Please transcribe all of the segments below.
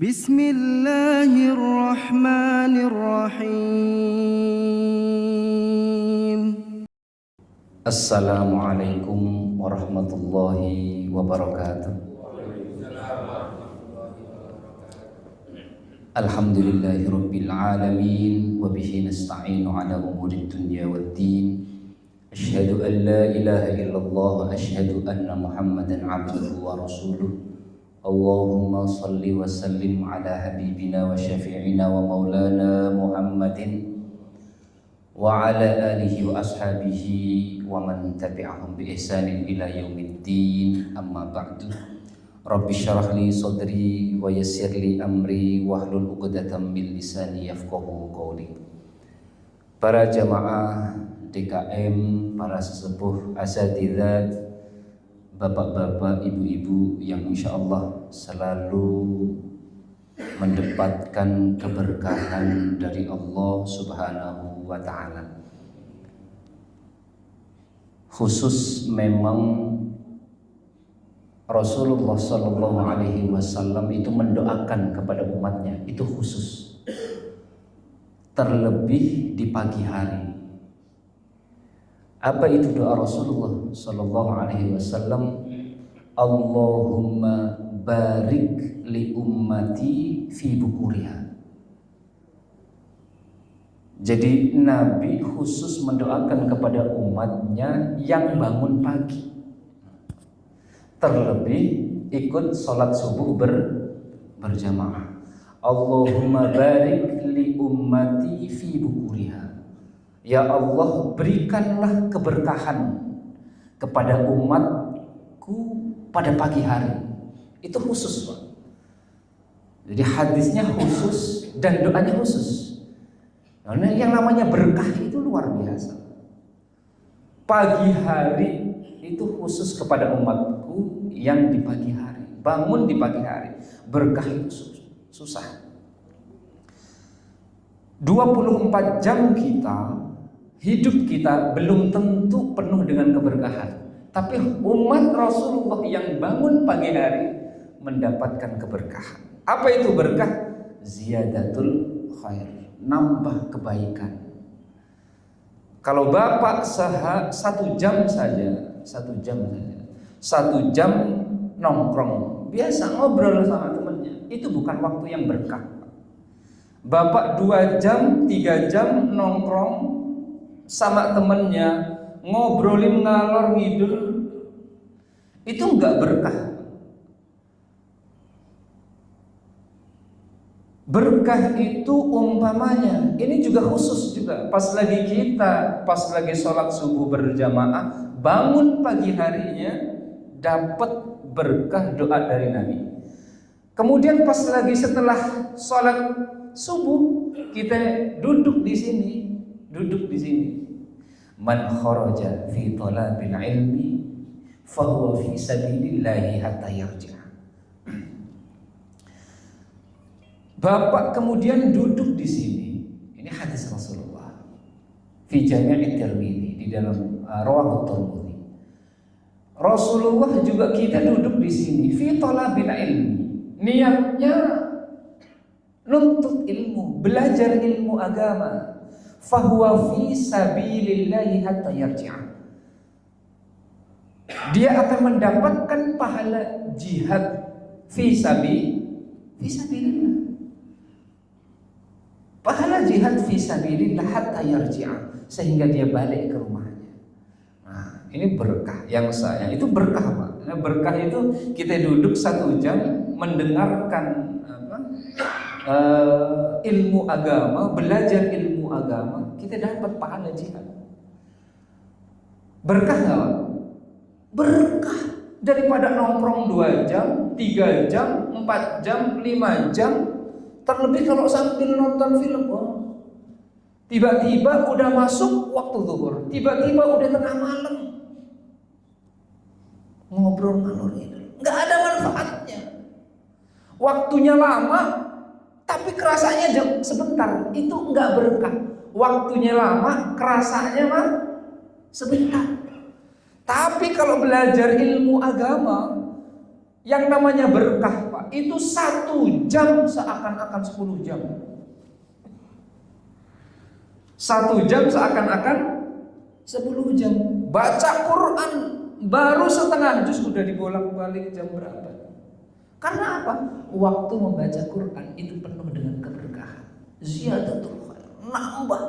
Bismillahirrahmanirrahim. Assalamualaikum warahmatullahi wabarakatuh. Alhamdulillahirabbil alamin wa bihi nasta'inu ala umurid dunya waddin. Asyhadu an la ilaha illallah wa asyhadu anna Muhammadan 'abduhu wa rasuluh. Allahumma salli wa sallim ala habibina wa syafi'ina wa maulana Muhammadin wa ala alihi wa ashabihi wa man tabi'ahum bi ihsanin ila yaumiddin. Amma ba'du. Rabbi syrah li sadri wa yassir li amri wahlul 'uqdatam min lisani yafqahu qawli. Para jamaah DKM, para sesepuh asatidzat, bapak-bapak, ibu-ibu yang insyaallah selalu mendapatkan keberkahan dari Allah Subhanahu wa ta'ala. Khusus memang Rasulullah Sallallahu Alaihi Wasallam itu mendoakan kepada umatnya, itu khusus. Terlebih di pagi hari. Apa itu doa Rasulullah Sallallahu Alaihi Wasallam? Allahumma barik li ummati fi bukuriha. Jadi Nabi khusus mendoakan kepada umatnya yang bangun pagi, terlebih ikut sholat subuh berjamaah. Allahumma barik li ummati fi bukuriha. Ya Allah, berikanlah keberkahan kepada umatku pada pagi hari. Itu khusus, Pak. Jadi hadisnya khusus dan doanya khusus. Karena yang namanya berkah itu luar biasa. Pagi hari itu khusus kepada umatku yang di pagi hari. Bangun di pagi hari. Berkah itu susah. 24 jam hidup kita belum tentu penuh dengan keberkahan. Tapi umat Rasulullah yang bangun pagi hari mendapatkan keberkahan. Apa itu berkah? Ziyadatul khair, nambah kebaikan. Kalau bapak satu jam nongkrong, biasa ngobrol sama temannya, itu bukan waktu yang berkah. Bapak 2 jam, 3 jam nongkrong sama temennya, ngobrolin ngalor ngidul, itu enggak berkah. Berkah itu umpamanya, ini juga khusus juga. Pas lagi sholat subuh berjamaah, bangun pagi harinya dapat berkah doa dari Nabi. Kemudian pas lagi setelah sholat subuh kita duduk di sini. Man kharaja fi talabil ilmi fahuwa fi sabilillahi hatta yarji'a. Bapak kemudian duduk di sini. Ini hadis Rasulullah. Fi Jami' Tirmidzi, di dalam Rawahut Tirmidzi. Rasulullah juga kita duduk di sini fi talabil ilmi. Niatnya nuntut ilmu, belajar ilmu agama. Fahuwa fi sabilillahi hatta yarji'a. Dia akan mendapatkan pahala jihad fi sabilillah. Pahala jihad fi sabilillah hatta yarji'a, sehingga dia balik ke rumahnya. Nah, ini berkah yang saya. Itu berkah, Pak. Nah, berkah itu kita duduk 1 jam mendengarkan ilmu agama, belajar ilmu agama, kita dapat pahala jihad. Berkah nggak, Pak? Berkah daripada nongkrong 2 jam, 3 jam, 4 jam, 5 jam. Terlebih kalau sambil nonton film, tiba-tiba udah masuk waktu zuhur, tiba-tiba udah tengah malam, ngobrol ngalor ngidul, nggak ada manfaatnya. Waktunya lama, tapi kerasanya sebentar, itu enggak berkah. Waktunya lama, kerasanya mah sebentar. Tapi kalau belajar ilmu agama, yang namanya berkah, Pak, itu 1 jam seakan-akan 10 jam. 1 jam seakan-akan 10 jam. Baca Quran baru setengah juz udah dibolak-balik jam berapa? Karena apa? Waktu membaca Quran itu penuh dengan keberkahan. Ziyadatul khair, nambah.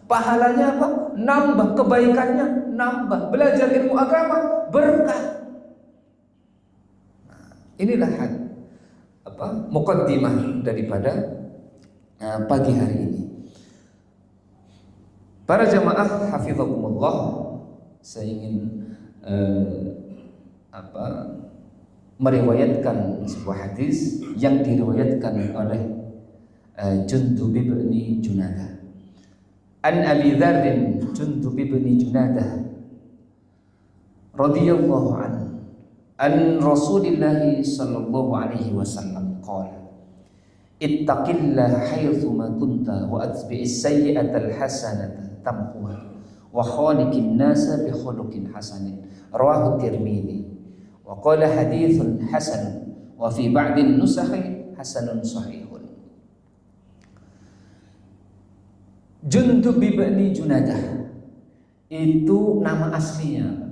Pahalanya apa? Nambah, kebaikannya nambah. Belajar ilmu agama berkah. Nah, inilah muqaddimah daripada pagi hari ini. Para jamaah hafizakumullah, saya ingin meriwayatkan sebuah hadis yang diriwayatkan oleh Jundub bin Junadah. An Abi Dzar Jundub bin Junadah radhiyallahu anhu an Rasulillah sallallahu alaihi wasallam qala ittaqillaha haitsu ma kunta wa atbi'is sayyi'atal hasanata tamhuha wa khaliqin nasa bi khuluqin hasanin rawahu Tirmidzi wa qala haditsun hasan wa fi ba'din nusakhi hasanun sahihun. Jundub bin Junadah itu nama aslinya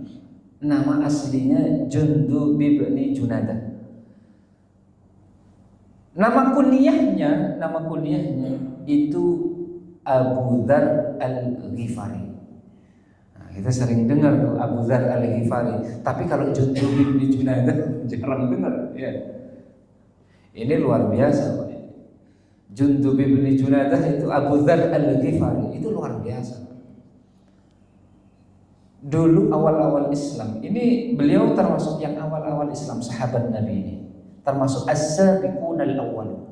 Jundub bin Junadah. Nama kunyahnya itu Abu Dzar Al-Ghifari. Nah, kita sering dengar tuh Abu Dzar Al-Ghifari, tapi kalau Jundub bin Junadah jarang dengar ya. Ini luar biasa Pak. Jundub bin Junadah itu Abu Dzar Al-Ghifari, itu luar biasa. Dulu awal-awal Islam, ini beliau termasuk yang awal-awal Islam, sahabat Nabi ini, termasuk as-sabiqunal awwalun,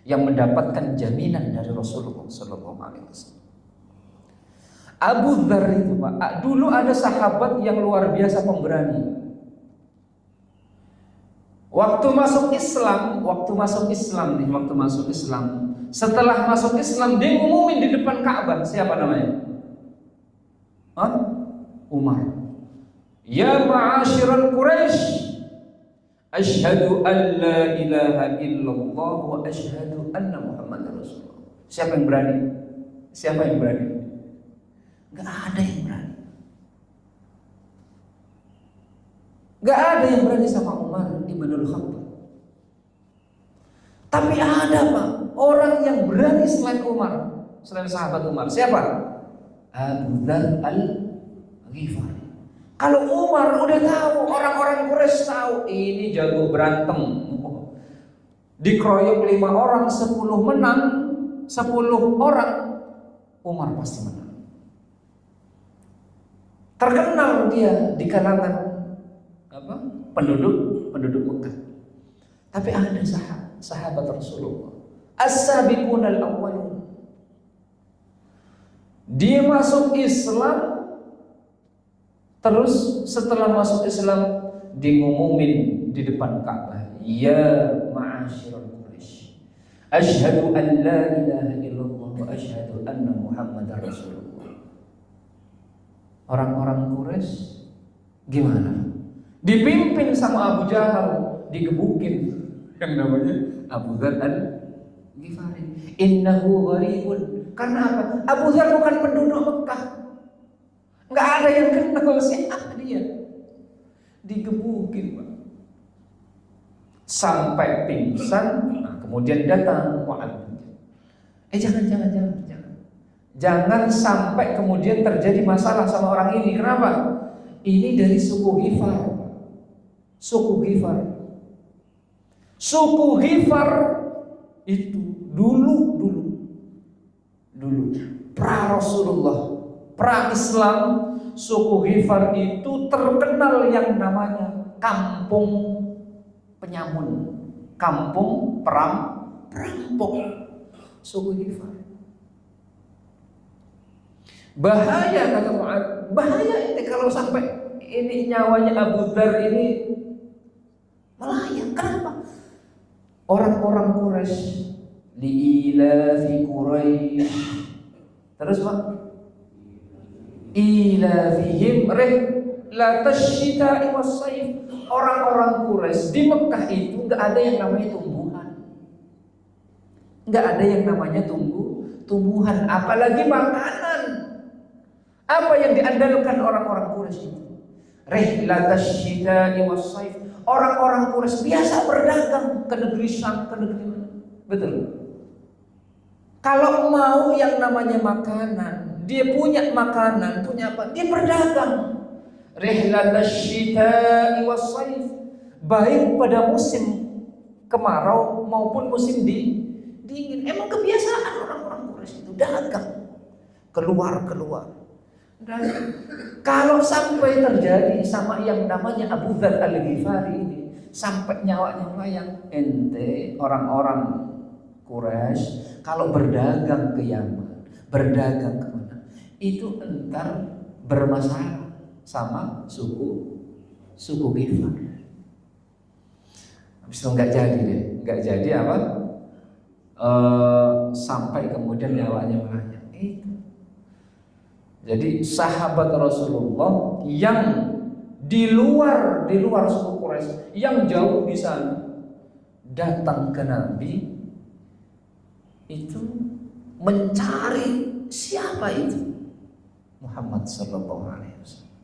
yang mendapatkan jaminan dari Rasulullah sallallahu alaihi wasallam. Abu Dzar itu Pak, dulu ada sahabat yang luar biasa pemberani. Waktu masuk Islam, setelah masuk Islam dia ngumumin di depan Ka'bah, siapa namanya? Umar. Ya ma'asyiral Quraisy, asyhadu an la ilaha illallah wa asyhadu anna Muhammadar Rasulullah. Siapa yang berani? Gak ada yang berani. Gak ada yang berani sama Umar ibnul Khattab. Tapi ada Pak, orang yang berani selain Umar, selain sahabat Umar. Siapa? Abu Dzar Al-Ghifari. Kalau Umar udah tahu, orang-orang Quraisy tahu ini jago berantem. Dikeroyok 5 orang, 10 menang, 10 orang Umar pasti menang. Terkenal dia di kalangan penduduk Mekah. Tapi ada sahabat Rasulullah, as-sabiqunal awwalun. Dia masuk Islam, terus setelah masuk Islam diumumin di depan Ka'bah, ya ma'asyiral Quraisy, asyhadu an la ilaha illallah wa asyhadu anna Muhammadar Rasulullah. Orang-orang Quraisy gimana? Dipimpin sama Abu Jahal, digebukin yang namanya Abu Dzar Al-Ghifari. Innahu gharibun. Karena apa? Abu Dzar bukan penduduk Mekah. Enggak ada yang kenal siapa dia. Digebukin, Pak. Sampai pingsan. Nah, kemudian datang Mu'adz. Jangan sampai kemudian terjadi masalah sama orang ini. Kenapa? Ini dari suku Ghifar. Suku Ghifar itu dulu pra Rasulullah, pra Islam, suku Ghifar itu terkenal yang namanya kampung penyamun, kampung perampok. Suku Ghifar. Bahaya kata Mu'adz, bahaya ini kalau sampai ini nyawanya Abu Dzar ini melayang. Kenapa? Orang-orang Quraisy, liilafi Quraisy. Terus Pak, ilafihim rihlatash shita'i was-sayf orang-orang Quraisy di Mekah itu nggak ada yang namanya tumbuhan, nggak ada yang namanya tumbuhan, apalagi makanan. Apa yang diandalkan orang-orang Quraisy itu? Rihlatash syita'i was-shaif. Orang-orang Quraisy biasa berdagang ke negeri Syam, ke negeri mana? Betul. Kalau mau yang namanya makanan, dia punya makanan, punya apa? Dia berdagang. Rihlatash syita'i was-shaif. Baik pada musim kemarau maupun musim dingin. Emang kebiasaan orang-orang Quraisy itu dagang. Keluar. Dan kalau sampai terjadi sama yang namanya Abu Dzar Al-Ghifari ini, sampai nyawanya melayang, ente orang-orang Quraisy kalau berdagang ke Yaman, berdagang kemana, itu entar bermasalah sama suku Ghifar. Habis itu nggak jadi apa? Sampai kemudian nyawanya melayang. Jadi sahabat Rasulullah yang di luar suku Quraisy, yang jauh di sana, datang ke Nabi itu mencari siapa itu Muhammad sallallahu alaihi wasallam.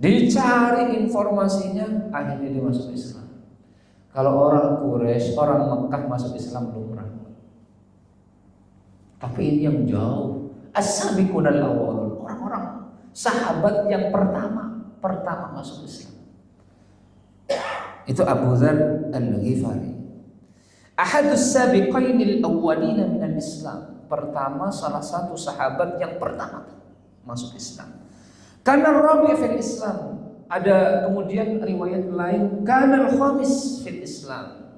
Dicari informasinya, akhirnya dia masuk Islam. Kalau orang Quraisy, orang Mekah masuk Islam lumrah. Tapi ini yang jauh. As-sabiqun al-awwalun, orang-orang sahabat yang pertama masuk Islam. Itu Abu Dzar Al-Ghifari. Ahadus sabiqainil awwalina minal Islam. Pertama, salah satu sahabat yang pertama masuk Islam. Kana rabi' fil Islam. Ada kemudian riwayat lain, kana al-khamis fil Islam.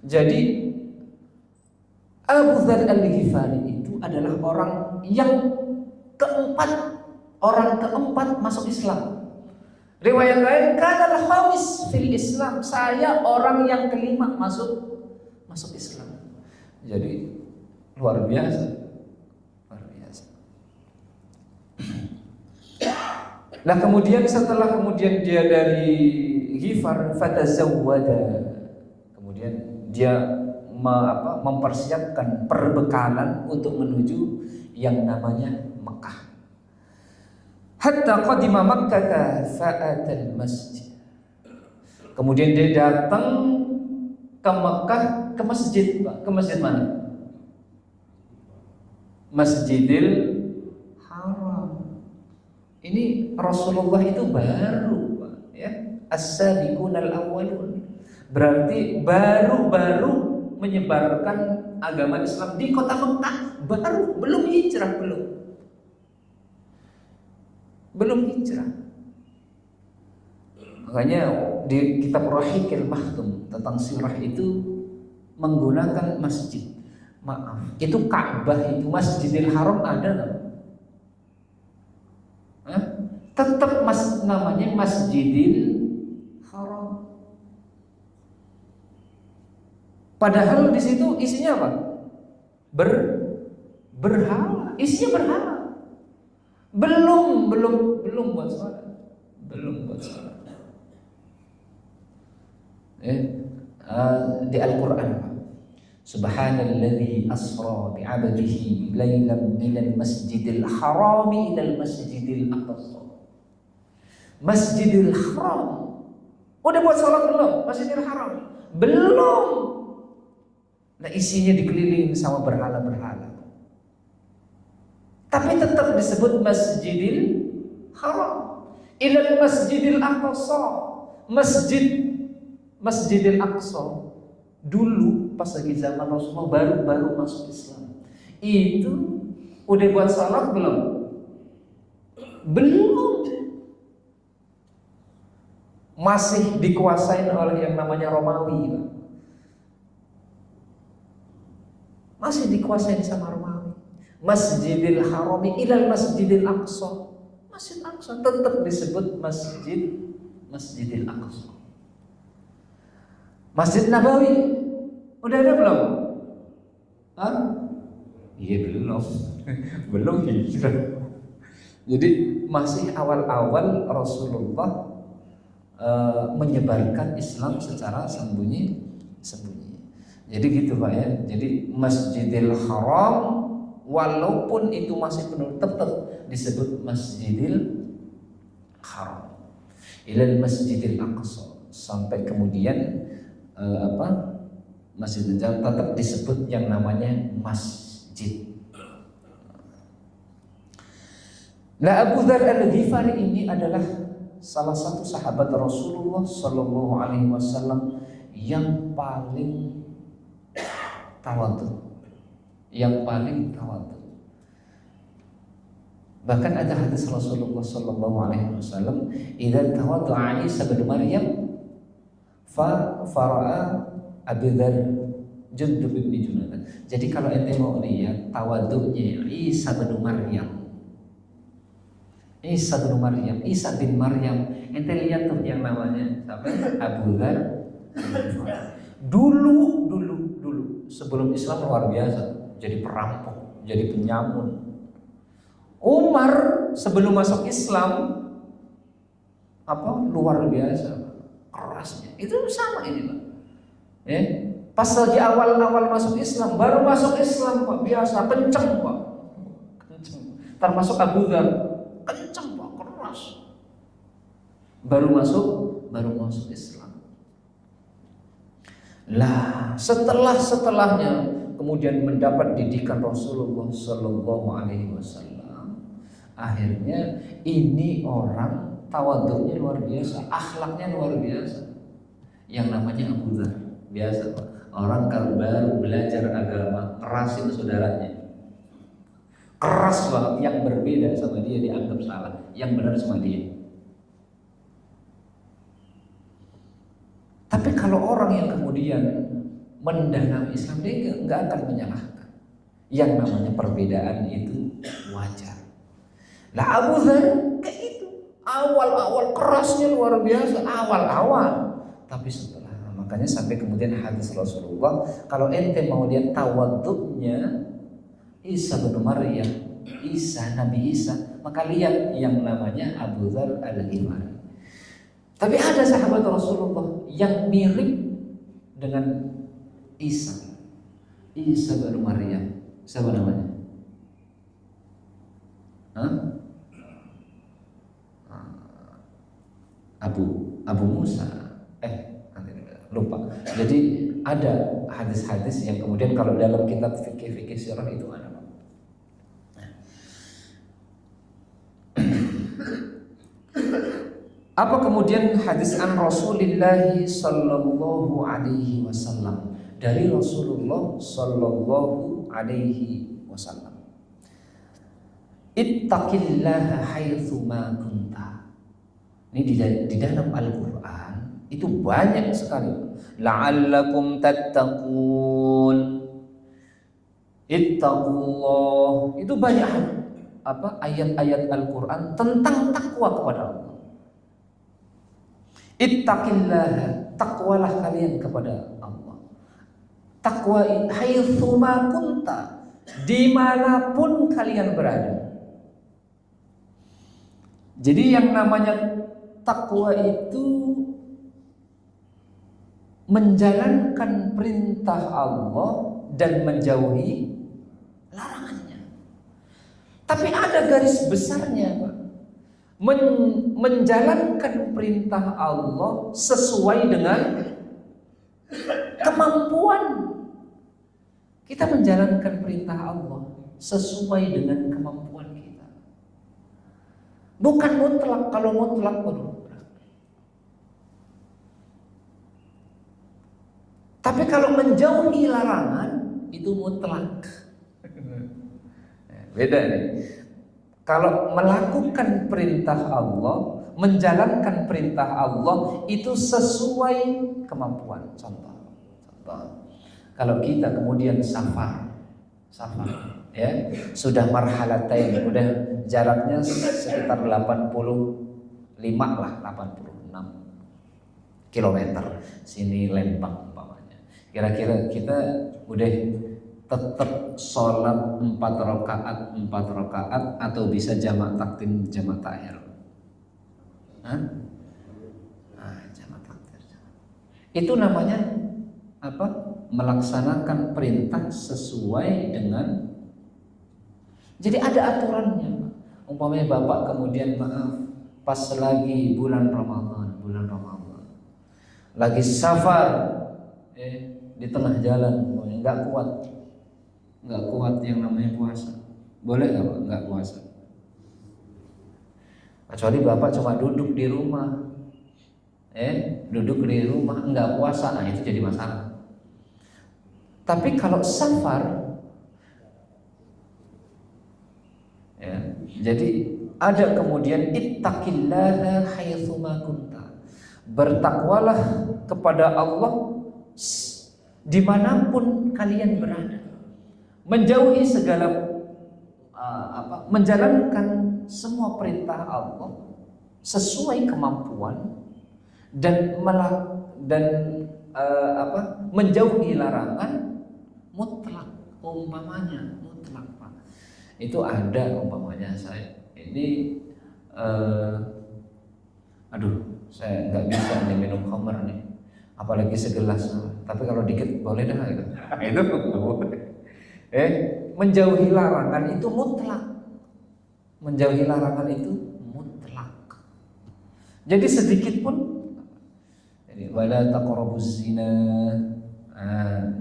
Jadi Abu Dzar Al-Ghifari itu adalah orang keempat masuk Islam. Riwayat lain, kana al-khamis fil Islam. Saya orang yang kelima masuk Islam. Jadi luar biasa. Nah kemudian setelah dia dari Ghifar, fatazawwada. Kemudian dia mempersiapkan perbekalan untuk menuju yang namanya Mekah. Hatta qadima Makkah fa'atal masjid. Kemudian dia datang ke Mekah, ke masjid, Pak. Ke masjid mana? Masjidil Haram. Ini Rasulullah itu baru, Pak, ya. As-sabiqunal awwalun. Berarti baru menyebarkan agama Islam di kota Mekah, belum hijrah. Makanya di kitab Rahiqil Maktum tentang sirah itu menggunakan masjid. Maaf, itu Ka'bah, itu Masjidil Haram ada nggak? Tetap namanya Masjidil Haram. Padahal di situ isinya apa? Berhala. Isinya berhala. Belum buat sholat. Di Al-Quran, Subhanalladzi asra bi'abdihi lailan minal masjidil harami ilal masjidil aqsa. Masjidil Haram. Udah buat sholat belum? Masjidil Haram belum. Nah isinya dikelilingi sama berhala-berhala. Tapi tetap disebut Masjidil Haram. Ilal Masjidil Aqsa. Masjidil Aqsa dulu pas lagi zaman Rasulullah baru masuk Islam. Itu udah buat salat belum? Belum. Masih dikuasain oleh yang namanya Romawi, Pak. Masih dikuasai sama Romawi. Masjidil Harami ilal Masjidil Aqsa. Masjid Aqsa tetap disebut Masjidil Aqsa. Masjid Nabawi udah ada belum? Iya belum. Belum hijrah. Jadi masih awal-awal Rasulullah menyebarkan Islam secara sembunyi-sembunyi. Jadi gitu Pak ya. Jadi Masjidil Haram walaupun itu masih penuh tetap disebut Masjidil Haram. Ilal Masjidil Aqsa sampai kemudian Masjidil Haram tetap disebut yang namanya masjid. Nah, Abu Dzar Al-Ghifari ini adalah salah satu sahabat Rasulullah Sallallahu Alaihi Wasallam yang paling tawadhu, Bahkan ada hadis Rasulullah Sallallahu Alaihi Wasallam, "Idza tawadda'a Isa bin Maryam, fara'a Abu Dzar Jundub bin Junadah." Jadi kalau ente mau lihat tawadhunya Isa bin Maryam, Isa bin Maryam, ente lihat tuh yang namanya siapa? Abu Dzar. Dulu sebelum Islam luar biasa, jadi perampok, jadi penyamun. Umar sebelum masuk Islam luar biasa kerasnya. Itu sama ini Pak. Ya. Pas lagi awal-awal masuk Islam, baru masuk Islam Pak, biasa kenceng Pak. Termasuk Abu Dzar, kenceng Pak, keras. Baru masuk Islam. Lah, setelahnya kemudian mendapat didikan Rasulullah Sallallahu Alaihi Wasallam. Akhirnya ini orang tawadhunya luar biasa, akhlaknya luar biasa. Yang namanya Abu Dzar, biasa Pak. Orang kalau baru belajar agama, kerasin saudaranya. Keras banget, yang berbeda sama dia dianggap salah, yang benar sama dia. Tapi kalau orang yang kemudian mendalam Islam, dia nggak akan menyalahkan. Yang namanya perbedaan itu wajar. Lah Abu Dzar kayak itu, awal-awal kerasnya luar biasa, awal-awal. Tapi setelah, makanya sampai kemudian hadis Rasulullah, kalau ente mau lihat tawadhunya Isa bin Maryam, Nabi Isa, maka lihat yang namanya Abu Dzar Al-Ghifari. Tapi ada sahabat Rasulullah yang mirip dengan Isa bin Maryam. Siapa namanya? Abu Musa. Lupa. Jadi ada hadis-hadis yang kemudian kalau dalam kitab fikih sirah itu ada. Apa kemudian hadis an Rasulullah Sallallahu Alaihi Wasallam, dari Rasulullah Sallallahu Alaihi Wasallam, ittaqillaha haitsu ma kunta. Ini di dalam Al-Quran itu banyak sekali. La'allakum tattaqun, ittaqullah. Itu banyak ayat-ayat Al-Quran tentang takwa kepada Allah. Ittaqillah, takwalah kalian kepada Allah. Takwa haitsu ma kunta, dimanapun kalian berada. Jadi yang namanya takwa itu menjalankan perintah Allah dan menjauhi larangannya. Tapi ada garis besarnya Pak. Menjalankan perintah Allah sesuai dengan kemampuan. Kita menjalankan perintah Allah sesuai dengan kemampuan kita. Bukan mutlak. Kalau mutlak tapi kalau menjauhi larangan itu mutlak. Beda nih. Kalau melakukan perintah Allah, menjalankan perintah Allah itu sesuai kemampuan. Contoh. Kalau kita kemudian safar, ya, sudah marhalatain, udah jaraknya sekitar 86 kilometer. Sini Lembang umpamanya. Kira-kira kita udah tetap sholat 4 rakaat atau bisa jamak takdim jamak takhir. Itu namanya apa? Melaksanakan perintah sesuai dengan. Jadi ada aturannya. Umpamanya bapak kemudian maaf pas lagi bulan Ramadan, lagi safar, di tengah jalan, nggak kuat yang namanya puasa. Boleh nggak Pak? Nggak puasa. Kecuali bapak cuma duduk di rumah, nggak puasa, nah itu jadi masalah. Tapi kalau safar, jadi ada kemudian ittaqillaha haitsuma kunta. Bertakwalah kepada Allah dimanapun kalian berada. Menjauhi segala menjalankan semua perintah Allah sesuai kemampuan dan menjauhi larangan mutlak. Umpamanya mutlak Pak. Itu ada umpamanya saya ini saya nggak bisa nih minum khamar nih, apalagi segelas, tapi kalau dikit boleh dah gitu. Itu boleh. Menjauhi larangan itu mutlak. Jadi sedikit pun, wala taqrabuz zina,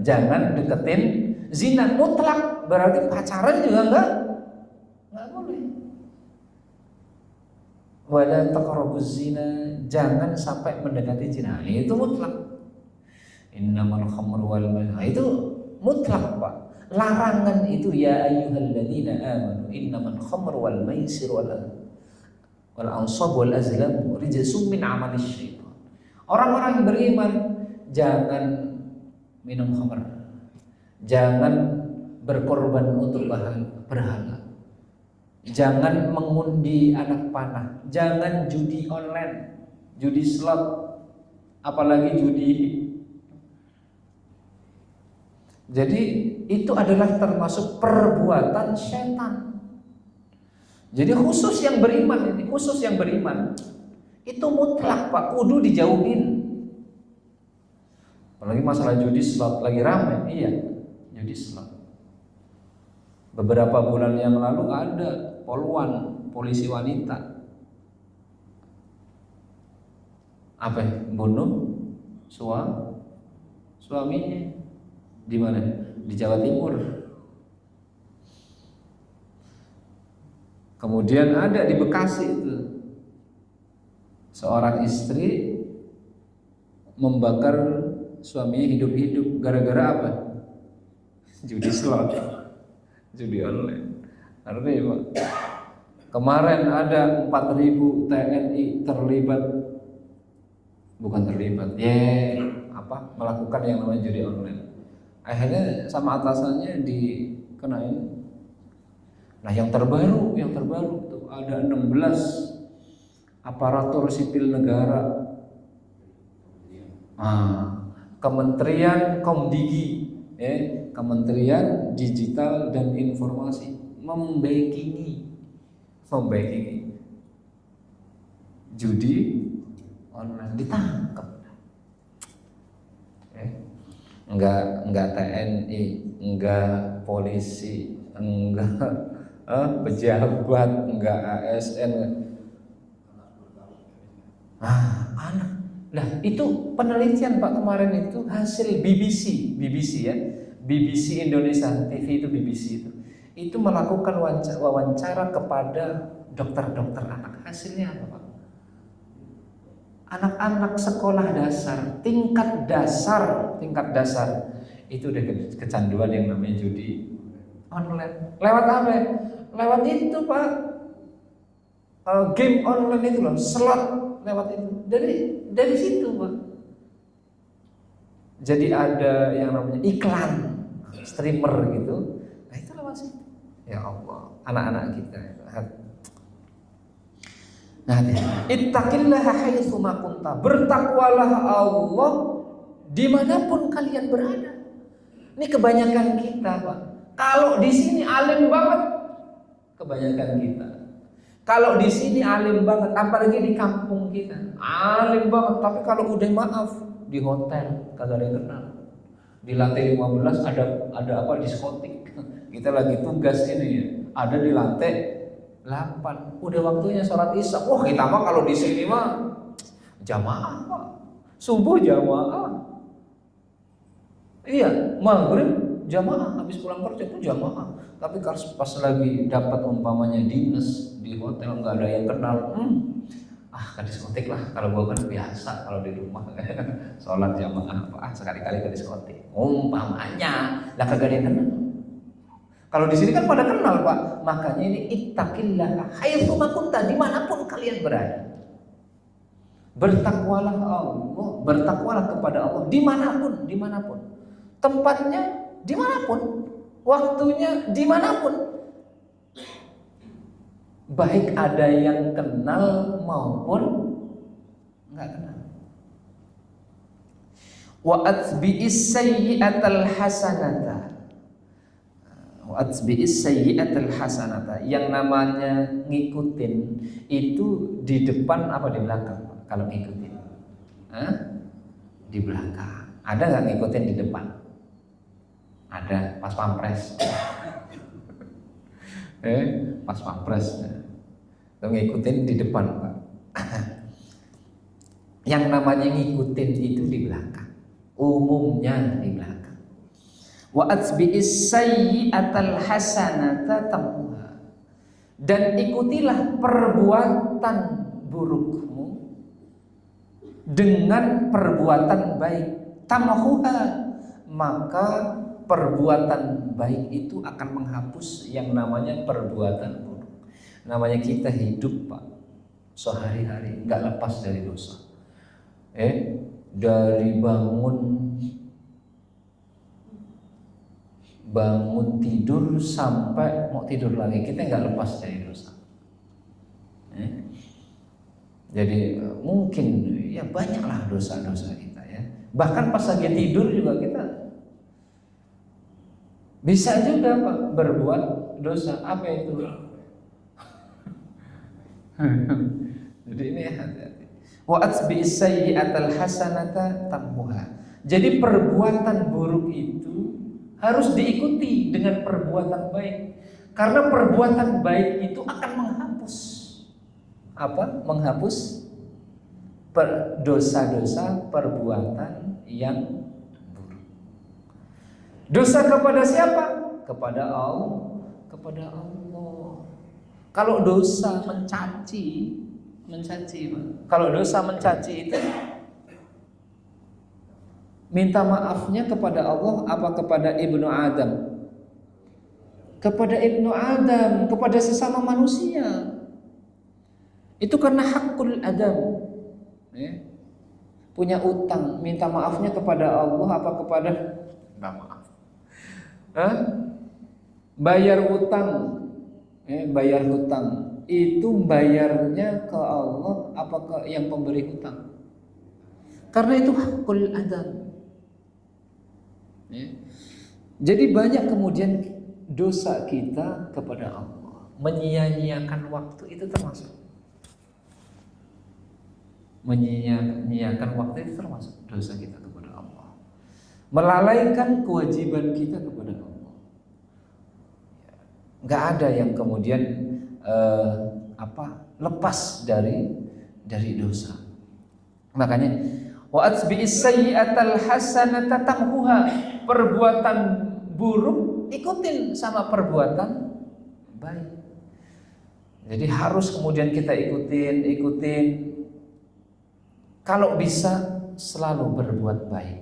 jangan deketin zina, mutlak. Berarti pacaran juga enggak boleh. Wala taqrabuz zina, jangan sampai mendekati zina. Itu mutlak. Innamal khamru wal maisir, itu mutlak Pak. Larangan itu ya ayyuhalladzina amanu innamal khamru wal maisir wal ansab wal azlam rijsum min amalis syaitan. Orang-orang yang beriman jangan minum khamr, jangan berkorban untuk berhala, jangan mengundi anak panah, jangan judi online, judi slot, apalagi judi. Jadi itu adalah termasuk perbuatan setan. Jadi khusus yang beriman itu mutlak Pak, kudu dijauhin. Apalagi masalah judi slot lagi ramai, judi slot. Beberapa bulan yang lalu ada polisi wanita bunuh suaminya. Di mana? Di Jawa Timur. Kemudian ada di Bekasi itu seorang istri membakar suaminya hidup-hidup gara-gara apa? Judi slot, judi online. Artinya kemarin ada 4.000 TNI melakukan yang namanya judi online. Akhirnya sama atasannya dikenain. Nah yang terbaru tuh ada 16 aparatur sipil negara, Kementerian Komdigi, Kementerian Digital dan Informasi membackingi judi online, ditangkap. Enggak TNI, enggak polisi, enggak pejabat, enggak ASN. Anak. Nah, itu penelitian Pak kemarin itu hasil BBC ya. BBC Indonesia TV itu BBC itu. Itu melakukan wawancara kepada dokter-dokter anak. Hasilnya apa Pak? Anak-anak sekolah dasar, tingkat dasar itu udah kecanduan yang namanya judi online. Lewat apa? Lewat itu Pak, game online itu loh, slot lewat itu. Dari situ Pak. Jadi ada yang namanya iklan streamer gitu. Nah itu lewat situ. Ya Allah, anak-anak kita. Nah, ittaqillaha haitsuma kunta. Bertakwalah Allah dimanapun kalian berada. Ini kebanyakan kita Pak. Kalau di sini alim banget, kebanyakan kita. Kalau di sini alim banget, apalagi di kampung kita, alim banget. Tapi kalau udah maaf, di hotel, kagak ada yang kenal. Di lantai 15 ada apa, diskotik. Kita lagi tugas ini ya, ada di lantai 8. Udah waktunya sholat isya. Wah, kita mah kalau di sini mah jamaah Pak. Subuh jamaah. Iya, maghrib jamaah, habis pulang kerja pun jamaah. Tapi kalau pas lagi dapat umpamanya dinas di hotel nggak ada yang kenal, ke diskotik lah. Kalau gua kan biasa kalau di rumah sholat jamaah, sekali-kali ke diskotik. Umpamanya, lah kagak ada yang kenal. Kalau di sini kan pada kenal Pak. Makanya ini ittaqillah haitsu ma kunta, dimanapun kalian berada. Bertakwalah Allah, bertakwalah kepada Allah dimanapun. Tempatnya dimanapun, waktunya dimanapun. Baik ada yang kenal maupun nggak kenal. Wa atbi'is sayyi'atal hasanata. Wa atbi'is sayyi'atal hasanata. Yang namanya ngikutin itu di depan apa di belakang? Kalau ngikutin, di belakang. Ada nggak ngikutin di depan? Ada, pas pampres. Pas pampres. Lo ngikutin di depan Pak. Yang namanya ngikutin itu di belakang. Umumnya di belakang. Wa atbi'is sayyi'atal hasanata tamhuha. Dan ikutilah perbuatan burukmu dengan perbuatan baik. Tamhuha, maka perbuatan baik itu akan menghapus yang namanya perbuatan buruk. Namanya kita hidup Pak, sehari-hari nggak lepas dari dosa. Dari bangun tidur sampai mau tidur lagi kita nggak lepas dari dosa. Jadi mungkin ya banyaklah dosa-dosa kita ya. Bahkan pas lagi tidur juga kita bisa juga Pak berbuat dosa. Apa itu? Jadi ini hati-hati. Wa atbi'is sayyi'atal hasanata tamhuha. Jadi perbuatan buruk itu harus diikuti dengan perbuatan baik. Karena perbuatan baik itu akan menghapus apa? Menghapus dosa-dosa perbuatan yang buruk. Dosa kepada siapa? Kepada Allah. Kepada Allah. Kalau dosa mencaci, kalau dosa mencaci itu minta maafnya kepada Allah apa kepada Ibnu Adam? Kepada Ibnu Adam, kepada sesama manusia. Itu karena hakul Adam. Punya utang, minta maafnya kepada Allah apa kepada maaf? Bayar utang, bayar hutang itu bayarnya ke Allah apa ke yang pemberi hutang? Karena itu hakul Adam. Jadi banyak kemudian dosa kita kepada Allah, menyia-nyiakan waktu itu termasuk. Menyia-nyiakan waktu itu termasuk dosa kita kepada Allah. Melalaikan kewajiban kita kepada Allah. Nggak ada yang kemudian lepas dari dosa. Makanya wa atbi'is sayyi'atal hasanata tamhuha. Perbuatan buruk ikutin sama perbuatan baik. Jadi harus kemudian kita ikutin. Kalau bisa selalu berbuat baik.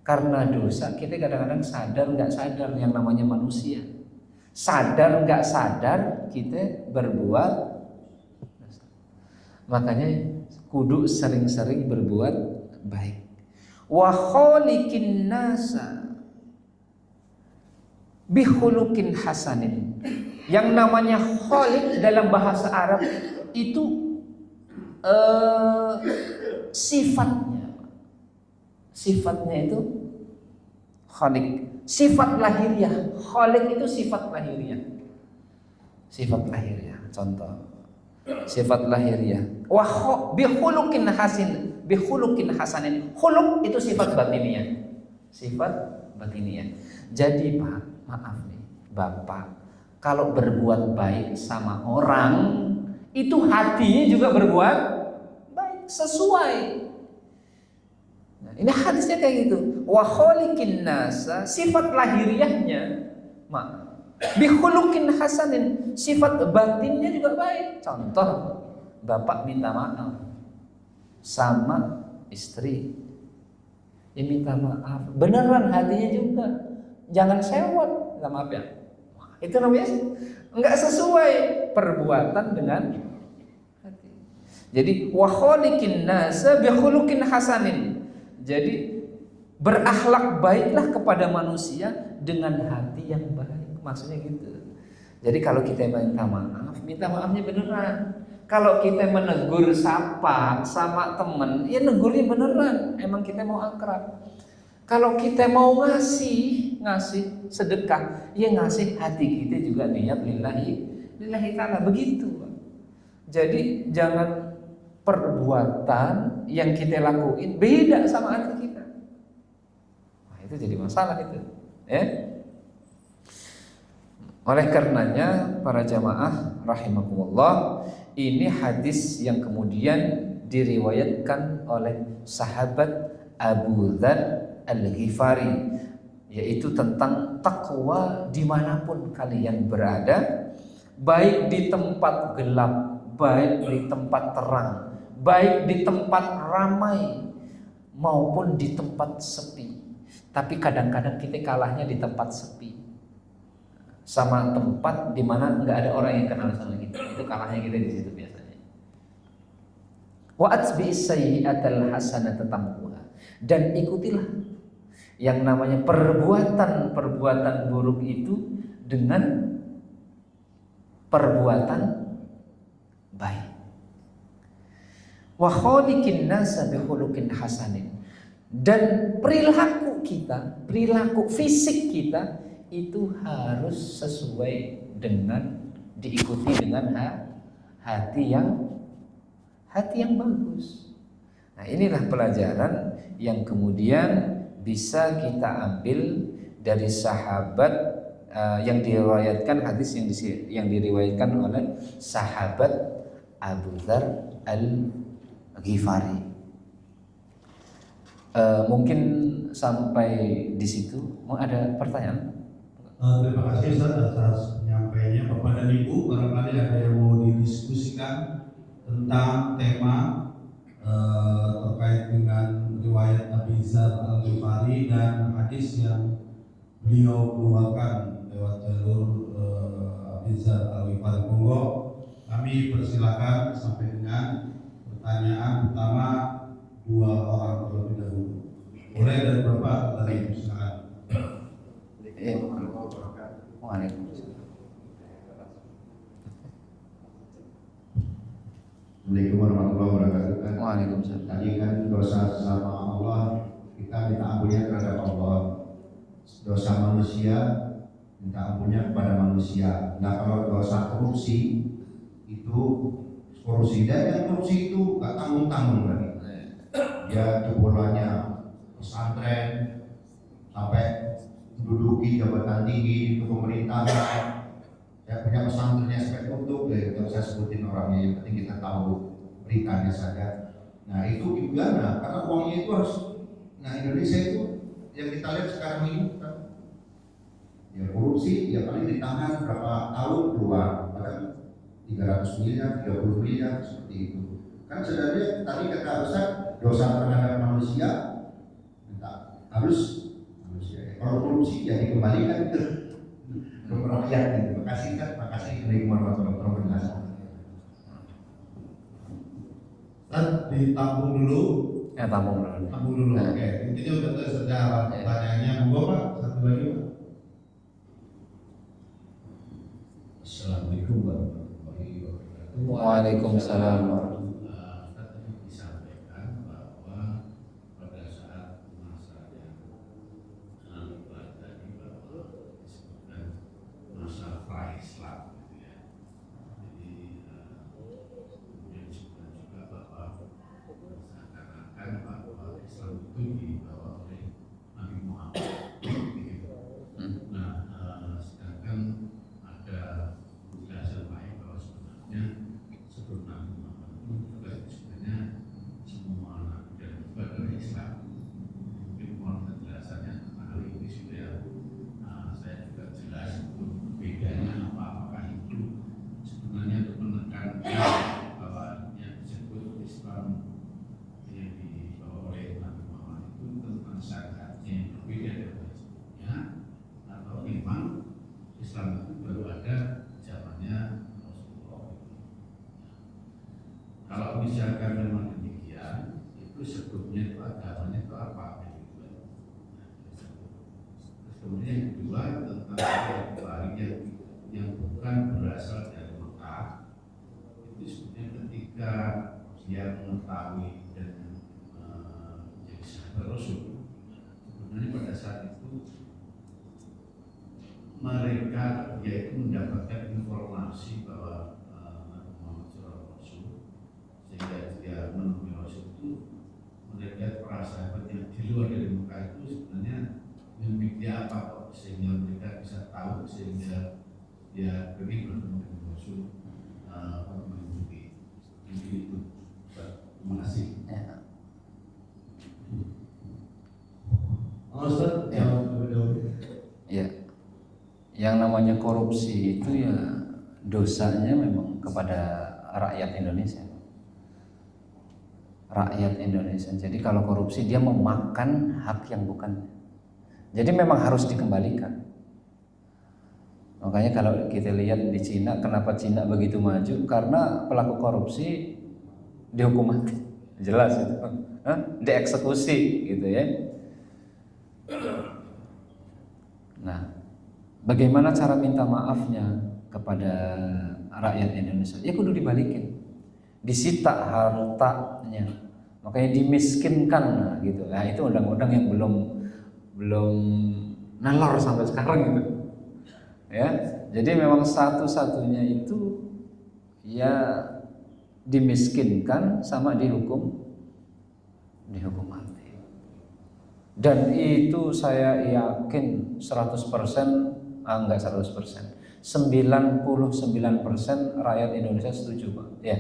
Karena dosa kita kadang-kadang sadar nggak sadar, yang namanya manusia. Sadar nggak sadar kita berbuat dosa. Makanya kudu sering-sering berbuat baik. Wa khaliqin nasa bihulukin hasanin. Yang namanya khaliq dalam bahasa Arab itu sifatnya itu khaliq, sifat lahiriah. Khaliq itu sifat lahiriah. Contoh sifat lahiriah. Wa bihulukin hasin, bi khuluqin hasanin. Khuluq itu sifat batiniah. Sifat batiniah. Jadi Pak, maaf nih, Bapak, kalau berbuat baik sama orang, itu hatinya juga berbuat baik sesuai. Nah, ini hadisnya kayak gitu. Wa khaliqin nasa, sifat lahiriahnya bi khuluqin hasanin, sifat batinnya juga baik. Contoh, Bapak minta maaf sama istri, ya minta maaf beneran hatinya juga, jangan sewot, minta maaf ya. Itu namanya enggak sesuai perbuatan dengan hati. Jadi wa khaliqin nasa bi khuluqin hasanin. Jadi berakhlak baiklah kepada manusia dengan hati yang baik. Maksudnya gitu. Jadi kalau kita minta maafnya beneran. Kalau kita menegur sapa sama temen, ya negurnya beneran. Emang kita mau akrab. Kalau kita mau ngasih sedekah, ya ngasih hati kita juga niat lillahi ta'ala, begitu. Jadi jangan perbuatan yang kita lakuin beda sama hati kita. Nah, itu jadi masalah itu. Oleh karenanya para jamaah rahimakumullah, ini hadis yang kemudian diriwayatkan oleh sahabat Abu Dzar Al-Ghifari, yaitu tentang takwa dimanapun kalian berada, baik di tempat gelap, baik di tempat terang, baik di tempat ramai maupun di tempat sepi. Tapi kadang-kadang kita kalahnya di tempat sepi, sama tempat di mana nggak ada orang yang kenal sama kita. Itu kalahnya kita di situ biasanya. Wa atbi'is sayyi'atal hasanata tamhuha, dan ikutilah yang namanya perbuatan buruk itu dengan perbuatan baik. Wa khaliqin nasa bi khuluqin hasanin, dan perilaku kita, perilaku fisik kita itu harus sesuai dengan, diikuti dengan hati yang bagus. Nah, inilah pelajaran yang kemudian bisa kita ambil dari sahabat yang diriwayatkan, hadis yang diriwayatkan oleh sahabat Abu Dzar Al-Ghifari. Mungkin sampai di situ. Mau ada pertanyaan? Terima kasih Ustaz atas penyampaiannya. Bapak dan Ibu, barangkali ada yang mau didiskusikan tentang tema terkait dengan riwayat Abu Dzar Al-Ghifari dan hadis yang beliau keluarkan lewat jalur Abu Dzar Al-Ghifari. Monggo kami persilakan sampai dengan pertanyaan pertama dua orang terlebih dahulu. Mulai dari Bapak dari Ibu, silakan. Assalamualaikum warahmatullahi wabarakatuh. Waalaikumsalam. Tadi kan dosa sama Allah, kita minta ampunnya terhadap Allah. Dosa manusia minta ampunnya kepada manusia. Nah, kalau dosa korupsi itu dan yang korupsi itu gak tanggung-tanggung lagi. Ya jebolannya pesantren sampai menduduki jabatan tinggi di pemerintahan. Ya punya pesantrennya sampai tutup, kalau saya sebutin orangnya, yang penting kita tahu beritanya saja. Nah itu gimana? Karena uangnya itu harus, nah Indonesia itu yang kita lihat sekarang ini kan, ya korupsi, ya paling ditahan berapa tahun keluar, bahkan 300 miliar, 30 miliar seperti itu. Kan sebenarnya tadi kata Ustaz, dosa terhadap manusia minta harus manusia. Kalau korupsi ya dikembalikan ke rakyat. Terima kasih kan, terima kasih. Assalamualaikum warahmatullahi wabarakatuh. Ustaz, ditampung dulu. Tampung dulu. Tampung dulu. Oke. Intinya udah tersedia pertanyaannya. Monggo Pak, satu lagi Pak. Assalamualaikum warahmatullahi wabarakatuh. Waalaikumsalam. Ustaz tadi disampaikan bahwa pada saat masa yang sangat berat tadi bahwa disebutkan masa pra-Islam, gitu ya. Jadi kemudian disebutkan juga bahwa seakan-akan misalkan memang demikian, itu sebetulnya itu agamanya itu apa? Terus kemudian yang kedua tentang yang bukan berasal dari Mekah, itu sebetulnya ketika dia mengetahui dan menjadi sahabat Rasul, sebenarnya pada saat itu mereka yaitu mendapatkan informasi bahwa Muhammad Rasul, sehingga dia menemui Rasul itu melihat para sahabat yang di luar dari Mekah itu sebenarnya memiliki apa kok, sehingga mereka bisa tahu, sehingga dia pergi bertemu dengan Rasul mengikuti itu. Terima kasih. Ustaz, Ya, yang namanya korupsi itu ya dosanya memang kepada rakyat Indonesia. Rakyat Indonesia. Jadi kalau korupsi dia memakan hak yang bukan. Jadi memang harus dikembalikan. Makanya kalau kita lihat di Cina, kenapa Cina begitu maju? Karena pelaku korupsi dihukum mati, jelas itu, dieksekusi gitu ya. Nah, bagaimana cara minta maafnya kepada rakyat Indonesia? Ya kudu dibalikin, disita hartanya, makanya dimiskinkan, nah, gitu. Nah itu undang-undang yang belum nalor sampai sekarang gitu. Ya, jadi memang satu-satunya itu ya dimiskinkan sama dihukum mati. Dan itu saya yakin 100%, enggak 100%, 99% rakyat Indonesia setuju, Pak. Ya,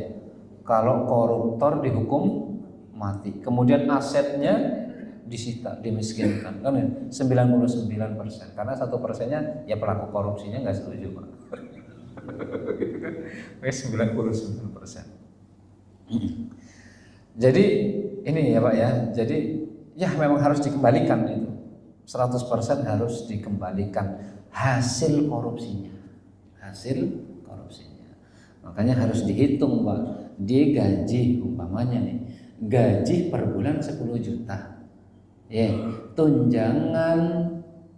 kalau koruptor dihukum mati, kemudian asetnya disita, dimiskinkan, kan ya? 99%, karena 1%-nya ya pelaku korupsinya nggak setuju, Pak. Gitu kan? 99%. Jadi ini ya Pak ya, jadi ya memang harus dikembalikan itu, 100% harus dikembalikan hasil korupsinya. Makanya harus dihitung, Pak. Dia gaji umpamanya nih, gaji per bulan 10 juta. Ya, tunjangan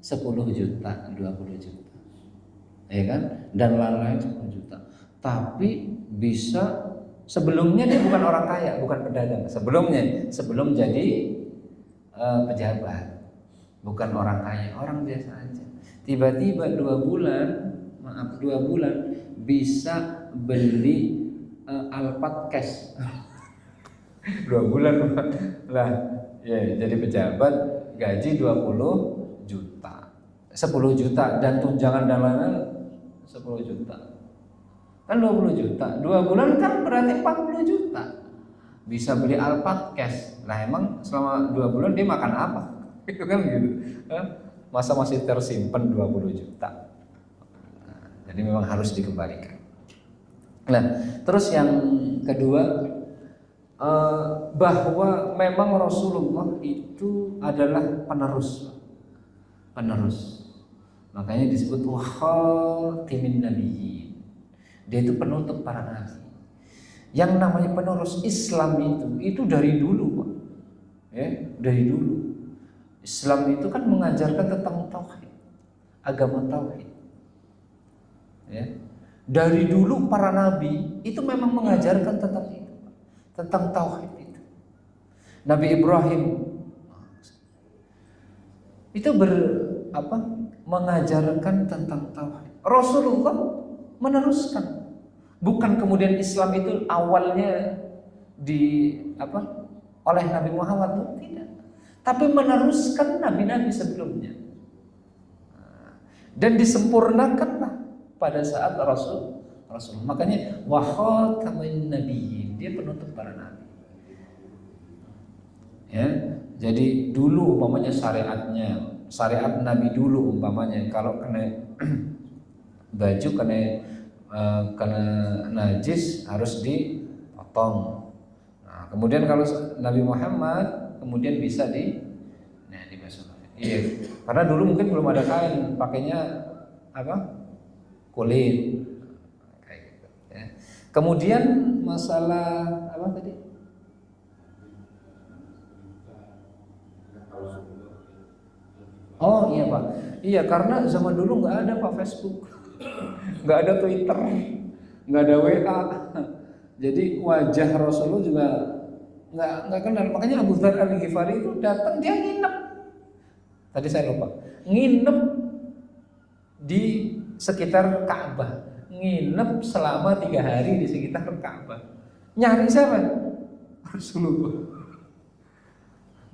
10 juta, 20 juta. Ya kan? Dan lain-lain 10 juta. Tapi bisa sebelumnya dia bukan orang kaya, bukan pedagang. Sebelum jadi pejabat, bukan orang kaya, orang biasa aja. Tiba-tiba 2 bulan bisa beli Alphard cash. 2 bulan lah, ya jadi pejabat, gaji 20 juta, 10 juta dan tunjangan dan lain-lain 10 juta. Kan 20 juta, 2 bulan kan berarti 40 juta. Bisa beli Alphard cash. Nah emang selama 2 bulan dia makan apa? Itu kan gitu. Masa masih tersimpan 20 juta. Nah, jadi memang harus dikembalikan. Nah, terus yang kedua, bahwa memang Rasulullah itu adalah penerus. Makanya disebut khatimin nabiyyin. Dia itu penutup para nabi. Yang namanya penerus Islam itu dari dulu, Pak. Ya, dari dulu. Islam itu kan mengajarkan tentang tauhid, agama tauhid. Ya. Dari dulu para nabi itu memang mengajarkan tentang itu, tentang tauhid itu. Nabi Ibrahim itu mengajarkan tentang tauhid. Rasulullah meneruskan. Bukan kemudian Islam itu awalnya oleh Nabi Muhammad, tidak. Tapi meneruskan nabi-nabi sebelumnya. Dan disempurnakanlah pada saat Rasul. Makanya wa khatamin nabiyyin, dia penutup para nabi. Ya, jadi dulu umpamanya syariat Nabi dulu umpamanya kalau kena baju kena najis harus dipotong. Nah, kemudian kalau Nabi Muhammad kemudian bisa dibasuh. Iya. Karena dulu mungkin belum ada kain, pakainya kulit kayak gitu ya. Kemudian masalah apa tadi? Oh iya Pak, iya karena zaman dulu nggak ada Pak Facebook, nggak ada Twitter, nggak ada WA, jadi wajah Rasulullah juga nggak kenal. Makanya Abu Dzar Al-Ghifari itu datang, dia nginep. Tadi saya lupa, nginep di sekitar Ka'bah, nginep selama 3 hari di sekitar Ka'bah. Nyari siapa? Rasulullah.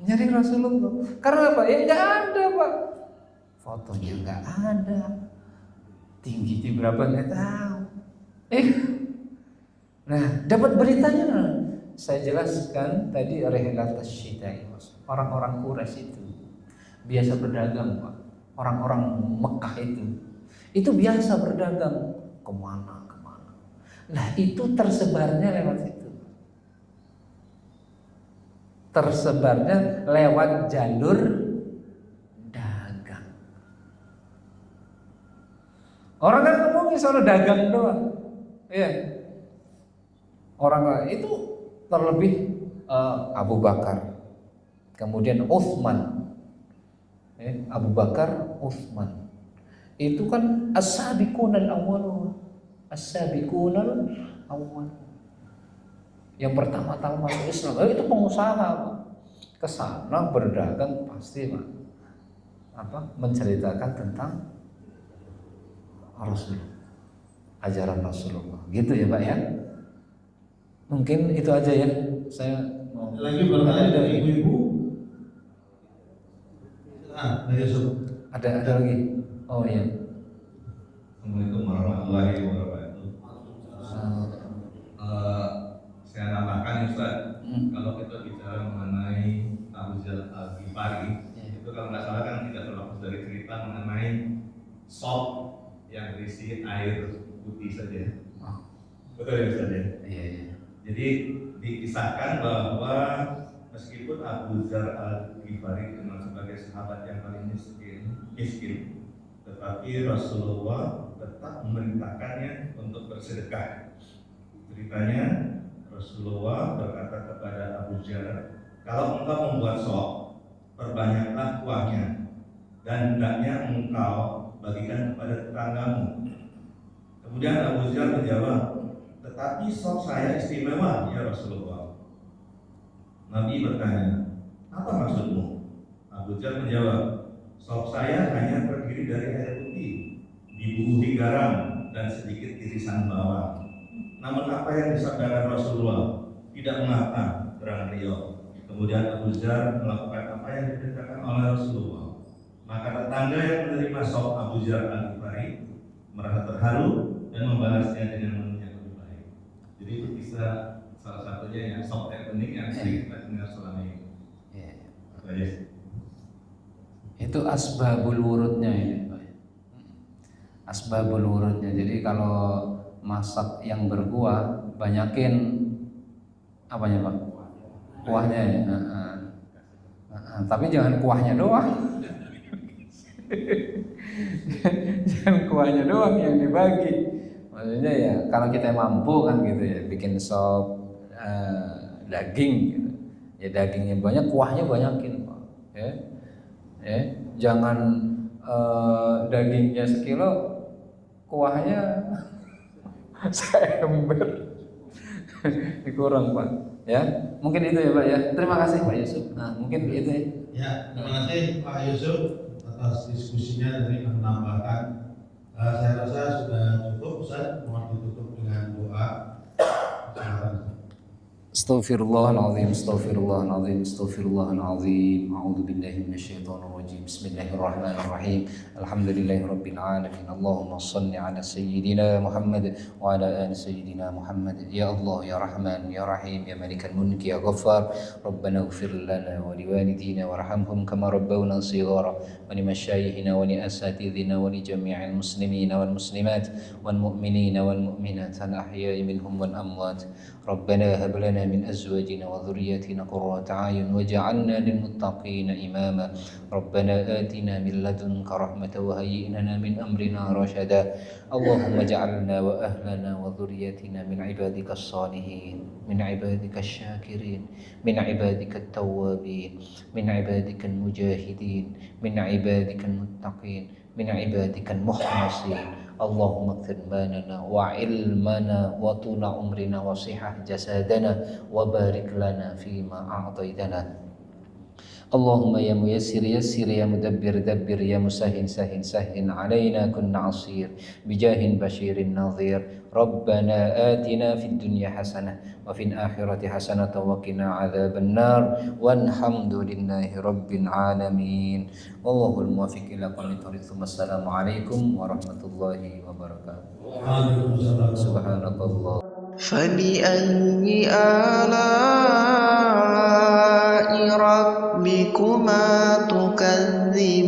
Nyari Rasulullah. Karena apa? Ya nggak ada Pak. Fotonya nggak ada. Tingginya berapa nggak tahu. Nah dapat beritanya. Saya jelaskan tadi Rihlatus Syita'i. Orang-orang Quraisy itu biasa berdagang Pak. Orang-orang Mekah itu biasa berdagang kemana-kemana. Nah itu tersebarnya lewat situ. Tersebarnya lewat jalur dagang. Orang kan ngomongin soal dagang doang, ya. Orang lain itu terlebih Abu Bakar, kemudian Utsman, Abu Bakar, Utsman, itu kan as-sabiqunal awwalun, as-sabiqunal awwalun. Yang pertama-tama masuk Islam, itu pengusaha Pak. Kesana berdagang pasti Pak, menceritakan tentang Rasulullah, ajaran Rasulullah, gitu ya Pak ya. Mungkin itu aja ya. Saya mau lagi bertanya dari ibu-ibu. Dari Yusuf. Ada lagi. Oh iya. Assalamualaikum warahmatullahi wabarakatuh. Saya nambahkan Ustaz, kalau kita bicara mengenai Abu Dzar Al-Ghifari, itu kalau nggak salah kan tidak terlepas dari cerita mengenai sop yang berisi air putih saja. Betul ya Ustaz ya? Iya. Jadi dikisahkan bahwa meskipun Abu Dzar Al-Ghifari dikenal sebagai sahabat yang paling miskin, tetapi Rasulullah tetap memerintahkannya untuk bersedekah. Ceritanya Rasulullah berkata kepada Abu Dzar, kalau engkau membuat sop, perbanyaklah kuahnya, dan hendaknya engkau bagikan kepada tetanggamu. Kemudian Abu Dzar menjawab, tetapi sop saya istimewa ya Rasulullah. Nabi bertanya, apa maksudmu? Abu Dzar menjawab, sop saya hanya terdiri dari air putih, dibubuhi garam dan sedikit irisan bawang. Namun apa yang disabdakan Rasulullah tidak mengapa, terang beliau. Kemudian Abu Dzar melakukan apa yang diperintahkan oleh Rasulullah. Maka tetangga yang menerima sop Abu Dzar Al-Ghifari merasa terharu dan membalasnya dengan menu yang lebih baik. Jadi itu kisah salah satunya yang sop air bening yang sering kita dengar selama ini. Yes. Itu asbabul wurudnya ini Pak. Asbabul wurudnya. Jadi kalau masak yang berkuah, banyakin apanya Pak? Kuahnya ya. Tapi jangan kuahnya doang. Jangan kuahnya doang yang dibagi. Maksudnya ya kalau kita mampu kan gitu ya, bikin sop daging gitu. Ya dagingnya banyak, kuahnya banyakin Pak. Ya. Jangan dagingnya sekilo, kuahnya seember. Dikurang Pak. Ya, mungkin itu ya Pak ya. Terima kasih Pak Yusuf. Nah, mungkin itu ya. Ya, terima kasih Pak Yusuf atas diskusinya dari menambahkan. Saya rasa sudah cukup, Ustaz. Mohon ditutup dengan doa. Silakan. Astaghfirullahaladzim, astaghfirullahaladzim, astaghfirullahaladzim. A'udzu billahi minasyaitonir rajim. Bismillahirrahmanirrahim. Alhamdulillahirabbil alamin. Allahumma shalli ala sayyidina Muhammad wa ala ali sayyidina Muhammad. Ya Allah, ya Rahman, ya Rahim, ya Malikal Mulk, ya Ghaffar. Rabbana ighfir lana wa liwalidina warhamhum kama rabbawna shighara wa limashayikhina wa li asatidhina wa li jami'il muslimina wal muslimat wal mu'minina wal mu'minat al ahya'i minhum wal amwat. Rabbana hab lana من أزواجنا وذرياتنا قرة أعين وجعلنا للمتقين إماما ربنا ربنا آتنا من لدنك رحمة وهيئ لنا من أمرنا رشدا اللهم اجعلنا وأهلنا وذريتنا من عبادك الصالحين من عبادك الشاكرين من عبادك التوابين من عبادك المجاهدين من عبادك المتقين من عبادك المخلصين اللهم اغفر مالنا وعلمنا وطول عمرنا وصحة جسدنا وبارك لنا فيما أعطيتنا اللهم يا ميسر يسر يا مدبر دبر يا مسهل سهل سهل علينا كن عصير بجاه بشير نظير ربنا آتنا في الدنيا حسنة وفي الآخرة حسنة وقنا عذاب النار والحمد لله رب العالمين والله الموفق إلى قول الطريق ثم السلام عليكم ورحمة الله وبركاته سبحانك الله فبأي آلاء ربكما تكذبان